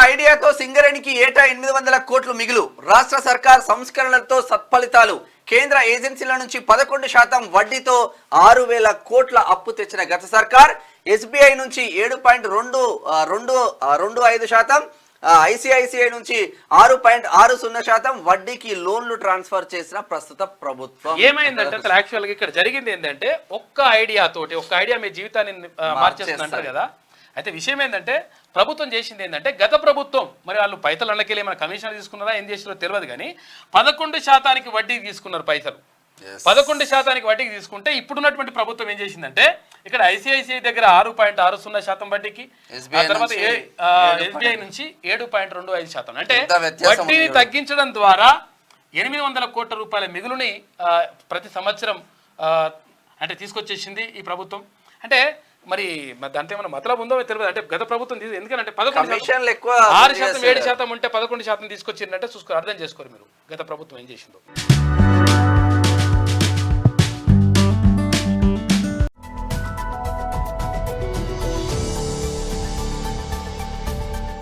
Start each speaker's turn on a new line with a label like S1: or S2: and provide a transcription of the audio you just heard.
S1: ఐడియాతో సింగరేణికి ఏటా 800 కోట్లు మిగులు. రాష్ట్ర సర్కార్ సంస్కరణలతో సత్ఫలితాలు. కేంద్ర ఏజెన్సీల నుంచి 11% వడ్డీతో 6000 కోట్ల అప్పు తెచ్చిన గత సర్కార్. ఎస్బీఐ నుంచి 7.25%, ఐసిఐసిఐ నుంచి 6.60% వడ్డీకి లోన్లు ట్రాన్స్ఫర్ చేసిన ప్రస్తుత ప్రభుత్వం.
S2: ఏమైందంటే అసలు యాక్చువల్ గా ఇక్కడ జరిగింది ఏంటంటే ఒక్క ఐడియా మీ జీవితాన్ని మార్చేస్తుందంటారు కదా. అయితే విషయం ఏంటంటే ప్రభుత్వం చేసింది ఏంటంటే గత ప్రభుత్వం మరి వాళ్ళు పైసలు అన్నకెళ్ళి ఏమైనా కమిషన్ తీసుకున్నారా ఏం చేసినారో తెలియదు కానీ 11% వడ్డీకి తీసుకున్నారు పైసలు. 11% వడ్డీకి తీసుకుంటే ఇప్పుడున్నటువంటి ప్రభుత్వం ఏం చేసిందంటే ఇక్కడ ఐసిఐసిఐ దగ్గర 6.60% వడ్డీకి, తర్వాత ఎస్బీఐ నుంచి 7.25%. అంటే వడ్డీని తగ్గించడం ద్వారా 800 కోట్ల రూపాయల మిగులుని ప్రతి సంవత్సరం అంటే తీసుకొచ్చేసింది ఈ ప్రభుత్వం. అంటే మరి దాంట్లో ఏమైనా మతలబు ఉందో తెలియదు. అంటే గత ప్రభుత్వం ఎందుకంటే 6% 7% ఉంటే 11% తీసుకొచ్చిందంటే చూసుకో, అర్థం చేసుకోరు మీరు గత ప్రభుత్వం ఏం చేసిందో.